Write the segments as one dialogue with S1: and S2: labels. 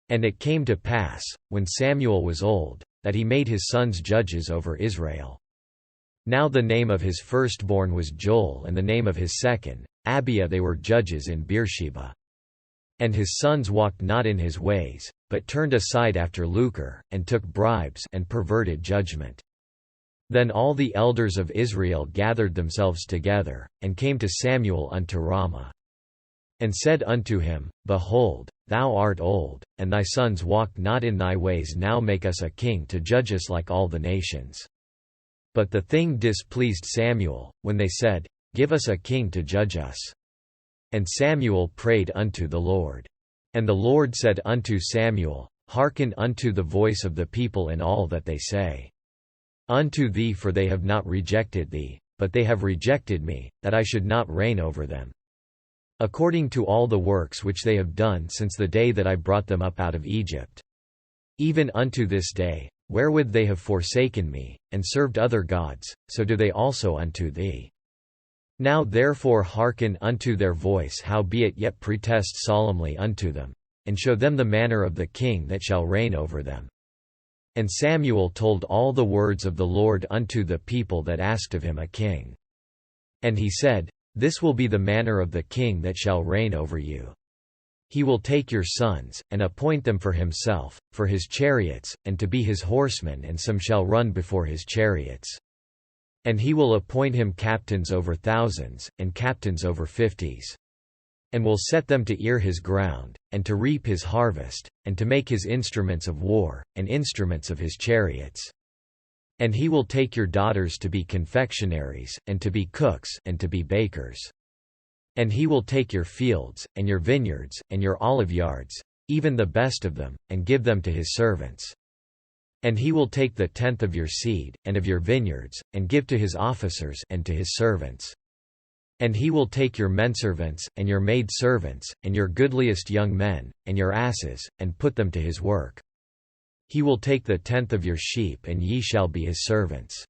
S1: And it came to pass, when Samuel was old, that he made his sons judges over Israel. Now the name of his firstborn was Joel, and the name of his second, Abiah. They were judges in Beersheba. And his sons walked not in his ways, but turned aside after lucre, and took bribes, and perverted judgment. Then all the elders of Israel gathered themselves together, and came to Samuel unto Ramah. And said unto him, Behold, thou art old, and thy sons walk not in thy ways. Now make us a king to judge us like all the nations. But the thing displeased Samuel, when they said, Give us a king to judge us. And Samuel prayed unto the Lord. And the Lord said unto Samuel, Hearken unto the voice of the people in all that they say unto thee, for they have not rejected thee, but they have rejected me, that I should not reign over them, according to all the works which they have done since the day that I brought them up out of Egypt, even unto this day, wherewith they have forsaken me, and served other gods, so do they also unto thee. Now therefore hearken unto their voice, howbeit yet protest solemnly unto them, and show them the manner of the king that shall reign over them. And Samuel told all the words of the Lord unto the people that asked of him a king. And he said, This will be the manner of the king that shall reign over you. He will take your sons, and appoint them for himself, for his chariots, and to be his horsemen, and some shall run before his chariots. And he will appoint him captains over thousands, and captains over fifties. And will set them to ear his ground, and to reap his harvest, and to make his instruments of war, and instruments of his chariots. And he will take your daughters to be confectionaries, and to be cooks, and to be bakers. And he will take your fields, and your vineyards, and your olive yards, even the best of them, and give them to his servants. And he will take the tenth of your seed, and of your vineyards, and give to his officers, and to his servants. And he will take your menservants, and your maidservants, and your goodliest young men, and your asses, and put them to his work. He will take the tenth of your sheep, and ye shall be his servants.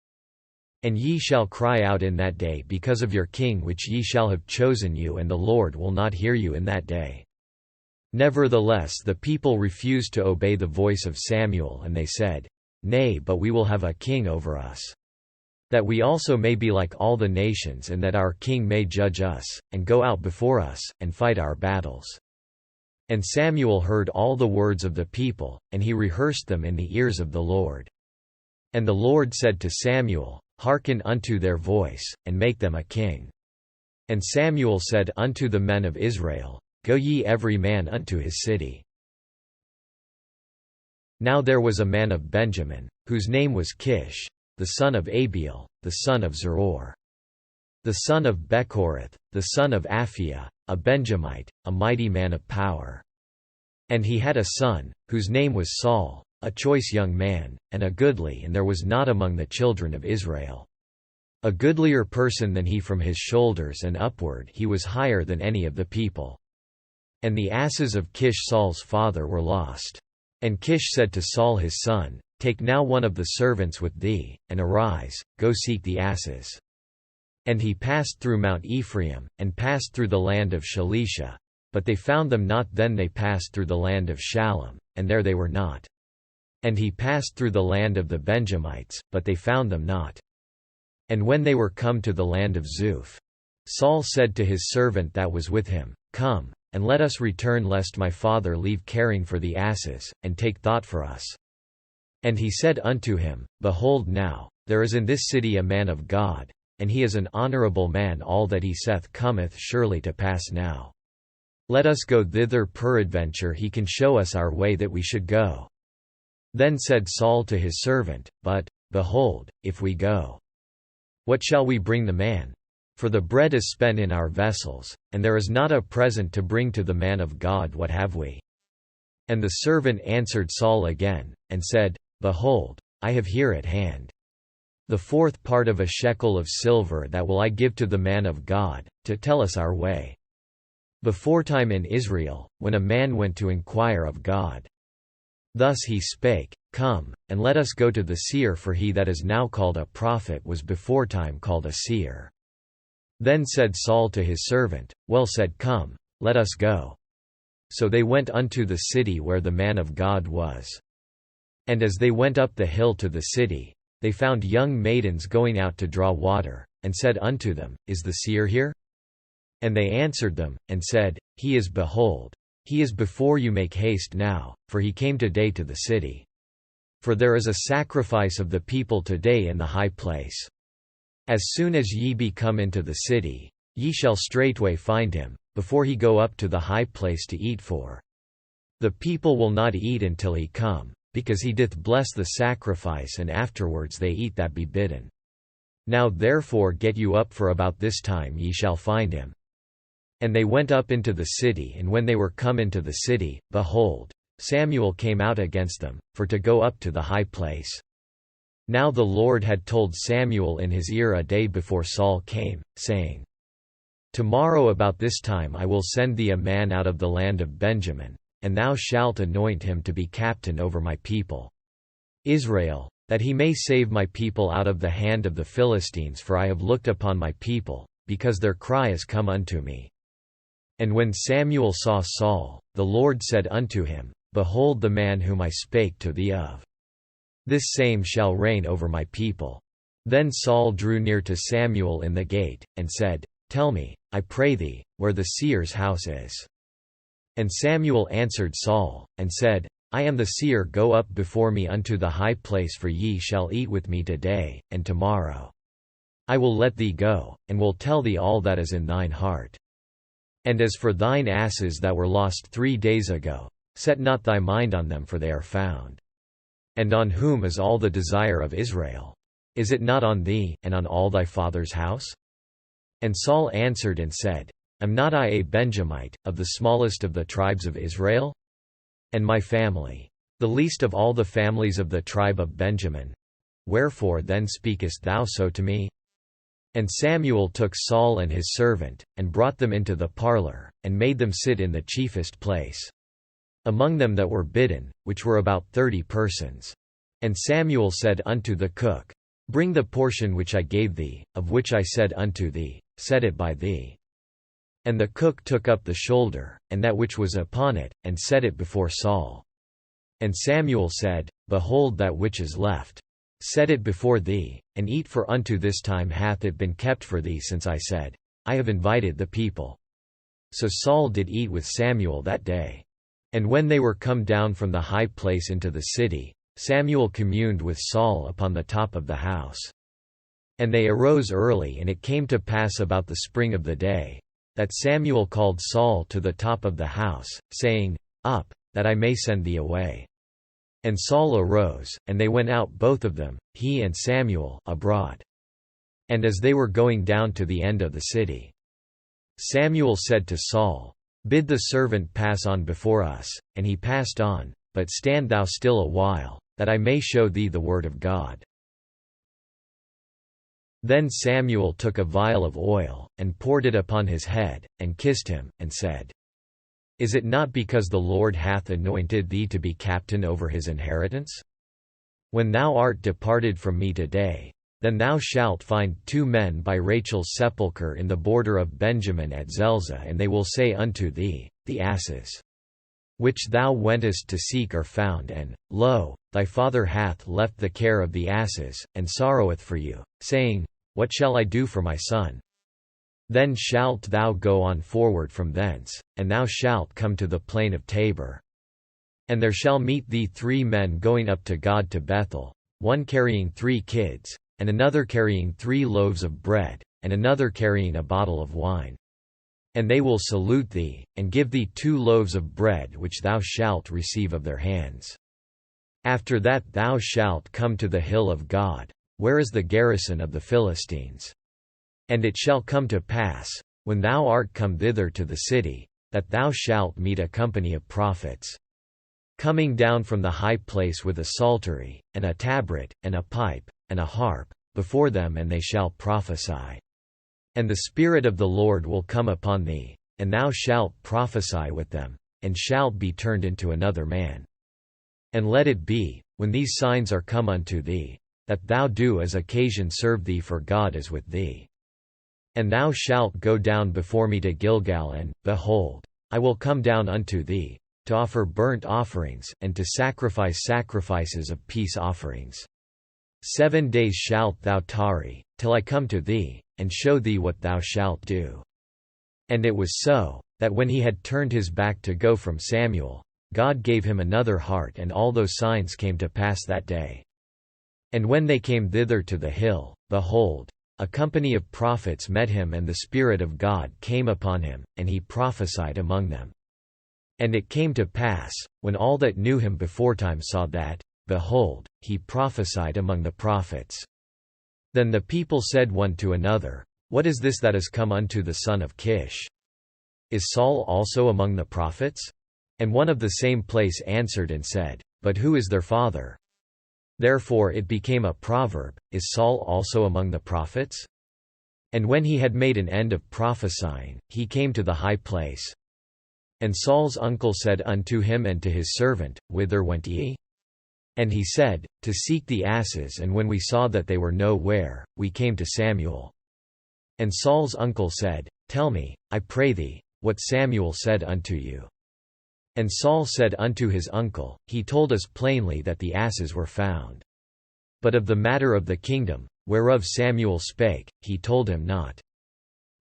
S1: And ye shall cry out in that day because of your king which ye shall have chosen you, and the Lord will not hear you in that day. Nevertheless the people refused to obey the voice of Samuel, and they said, Nay, but we will have a king over us, that we also may be like all the nations, and that our king may judge us, and go out before us, and fight our battles. And Samuel heard all the words of the people, and he rehearsed them in the ears of the Lord. And the Lord said to Samuel, Hearken unto their voice, and make them a king. And Samuel said unto the men of Israel, Go ye every man unto his city. Now there was a man of Benjamin, whose name was Kish, the son of Abiel, the son of Zeror, the son of Bechorath, the son of Aphiah, a Benjamite, a mighty man of power. And he had a son, whose name was Saul, a choice young man, and a goodly, and there was not among the children of Israel a goodlier person than he. From his shoulders and upward he was higher than any of the people. And the asses of Kish Saul's father were lost. And Kish said to Saul his son, Take now one of the servants with thee, and arise, go seek the asses. And he passed through Mount Ephraim, and passed through the land of Shalisha. But they found them not. Then they passed through the land of Shalem, and there they were not. And he passed through the land of the Benjamites, but they found them not. And when they were come to the land of Zuph, Saul said to his servant that was with him, Come, and let us return, lest my father leave caring for the asses, and take thought for us. And he said unto him, Behold now, there is in this city a man of God, and he is an honorable man. All that he saith cometh surely to pass now. Let us go thither, peradventure he can show us our way that we should go. Then said Saul to his servant, But, behold, if we go, what shall we bring the man? For the bread is spent in our vessels, and there is not a present to bring to the man of God. What have we? And the servant answered Saul again, and said, Behold, I have here at hand the fourth part of a shekel of silver, that will I give to the man of God, to tell us our way. Beforetime in Israel, when a man went to inquire of God, thus he spake, Come, and let us go to the seer, for he that is now called a prophet was beforetime called a seer. Then said Saul to his servant, Well said, come, let us go. So they went unto the city where the man of God was. And as they went up the hill to the city, they found young maidens going out to draw water, and said unto them, Is the seer here? And they answered them, and said, He is. Behold, he is before you. Make haste now, for he came today to the city. For there is a sacrifice of the people today in the high place. As soon as ye be come into the city, ye shall straightway find him, before he go up to the high place to eat. For the people will not eat until he come, because he doth bless the sacrifice, and afterwards they eat that be bidden. Now therefore get you up, for about this time ye shall find him. And they went up into the city, and when they were come into the city, behold, Samuel came out against them, for to go up to the high place. Now the Lord had told Samuel in his ear a day before Saul came, saying, Tomorrow about this time I will send thee a man out of the land of Benjamin, and thou shalt anoint him to be captain over my people Israel, that he may save my people out of the hand of the Philistines. For I have looked upon my people, because their cry is come unto me. And when Samuel saw Saul, the Lord said unto him, Behold the man whom I spake to thee of. This same shall reign over my people. Then Saul drew near to Samuel in the gate, and said, Tell me, I pray thee, where the seer's house is. And Samuel answered Saul, and said, I am the seer. Go up before me unto the high place, for ye shall eat with me today, and tomorrow. I will let thee go, and will tell thee all that is in thine heart. And as for thine asses that were lost 3 days ago, set not thy mind on them, for they are found. And on whom is all the desire of Israel? Is it not on thee, and on all thy father's house? And Saul answered and said, Am not I a Benjamite, of the smallest of the tribes of Israel? And my family, the least of all the families of the tribe of Benjamin. Wherefore then speakest thou so to me? And Samuel took Saul and his servant, and brought them into the parlor, and made them sit in the chiefest place, among them that were bidden, which were about 30 persons. And Samuel said unto the cook, Bring the portion which I gave thee, of which I said unto thee, Set it by thee. And the cook took up the shoulder, and that which was upon it, and set it before Saul. And Samuel said, Behold that which is left. Set it before thee, and eat, for unto this time hath it been kept for thee, since I said, I have invited the people. So Saul did eat with Samuel that day. And when they were come down from the high place into the city, Samuel communed with Saul upon the top of the house. And they arose early, and it came to pass about the spring of the day, that Samuel called Saul to the top of the house, saying, Up, that I may send thee away. And Saul arose, and they went out both of them, he and Samuel, abroad. And as they were going down to the end of the city, Samuel said to Saul, Bid the servant pass on before us. And he passed on, but stand thou still a while, that I may show thee the word of God. Then Samuel took a vial of oil, and poured it upon his head, and kissed him, and said, Is it not because the Lord hath anointed thee to be captain over his inheritance? When thou art departed from me today, then thou shalt find 2 men by Rachel's sepulchre in the border of Benjamin at Zelzah, and they will say unto thee, The asses which thou wentest to seek are found, and, lo, thy father hath left the care of the asses, and sorroweth for you, saying, What shall I do for my son? Then shalt thou go on forward from thence, and thou shalt come to the plain of Tabor. And there shall meet thee 3 men going up to God to Bethel, one carrying 3 kids, and another carrying 3 loaves of bread, and another carrying a bottle of wine. And they will salute thee, and give thee 2 loaves of bread which thou shalt receive of their hands. After that thou shalt come to the hill of God, where is the garrison of the Philistines. And it shall come to pass, when thou art come thither to the city, that thou shalt meet a company of prophets, coming down from the high place with a psaltery, and a tabret, and a pipe, and a harp, before them, and they shall prophesy. And the Spirit of the Lord will come upon thee, and thou shalt prophesy with them, and shalt be turned into another man. And let it be, when these signs are come unto thee, that thou do as occasion serve thee, for God is with thee. And thou shalt go down before me to Gilgal, and, behold, I will come down unto thee, to offer burnt offerings, and to sacrifice sacrifices of peace offerings. 7 days shalt thou tarry, till I come to thee, and show thee what thou shalt do." And it was so, that when he had turned his back to go from Samuel, God gave him another heart, and all those signs came to pass that day. And when they came thither to the hill, behold, a company of prophets met him, and the Spirit of God came upon him, and he prophesied among them. And it came to pass, when all that knew him beforetime saw that, behold, he prophesied among the prophets. Then the people said one to another, "What is this that is come unto the son of Kish? Is Saul also among the prophets?" And one of the same place answered and said, "But who is their father?" Therefore it became a proverb, "Is Saul also among the prophets?" And when he had made an end of prophesying, he came to the high place. And Saul's uncle said unto him and to his servant, "Whither went ye?" And he said, "To seek the asses, and when we saw that they were no where, we came to Samuel." And Saul's uncle said, "Tell me, I pray thee, what Samuel said unto you." And Saul said unto his uncle, "He told us plainly that the asses were found. But of the matter of the kingdom, whereof Samuel spake, he told him not."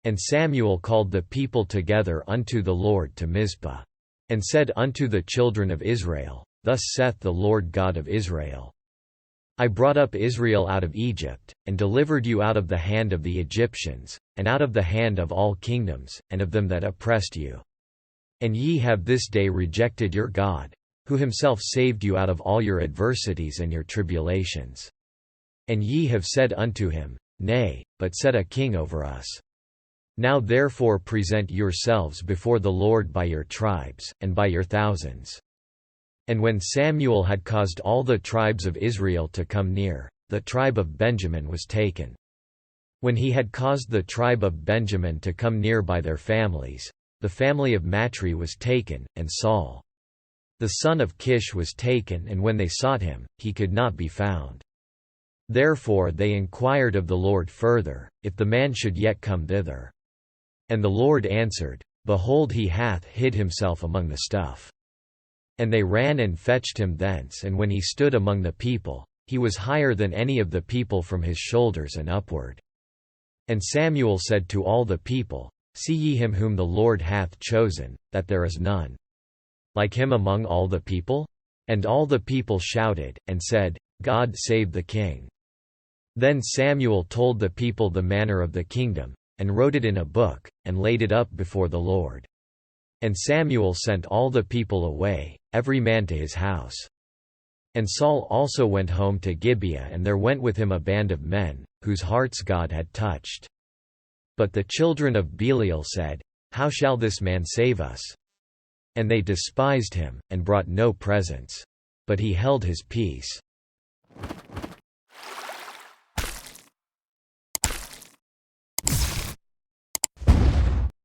S1: And Samuel called the people together unto the Lord to Mizpah, and said unto the children of Israel, "Thus saith the Lord God of Israel, I brought up Israel out of Egypt, and delivered you out of the hand of the Egyptians, and out of the hand of all kingdoms, and of them that oppressed you. And ye have this day rejected your God, who himself saved you out of all your adversities and your tribulations. And ye have said unto him, Nay, but set a king over us. Now therefore present yourselves before the Lord by your tribes, and by your thousands." And when Samuel had caused all the tribes of Israel to come near, the tribe of Benjamin was taken. When he had caused the tribe of Benjamin to come near by their families, the family of Matri was taken, and Saul, the son of Kish, was taken, and when they sought him, he could not be found. Therefore they inquired of the Lord further, if the man should yet come thither. And the Lord answered, Behold, he hath hid himself among the stuff. And they ran and fetched him thence, and when he stood among the people, he was higher than any of the people from his shoulders and upward. And Samuel said to all the people, See ye him whom the Lord hath chosen, that there is none like him among all the people? And all the people shouted, and said, God save the king. Then Samuel told the people the manner of the kingdom, and wrote it in a book, and laid it up before the Lord. And Samuel sent all the people away, every man to his house. And Saul also went home to Gibeah, and there went with him a band of men, whose hearts God had touched. But the children of Belial said, How shall this man save us? And they despised him, and brought no presents. But he held his peace.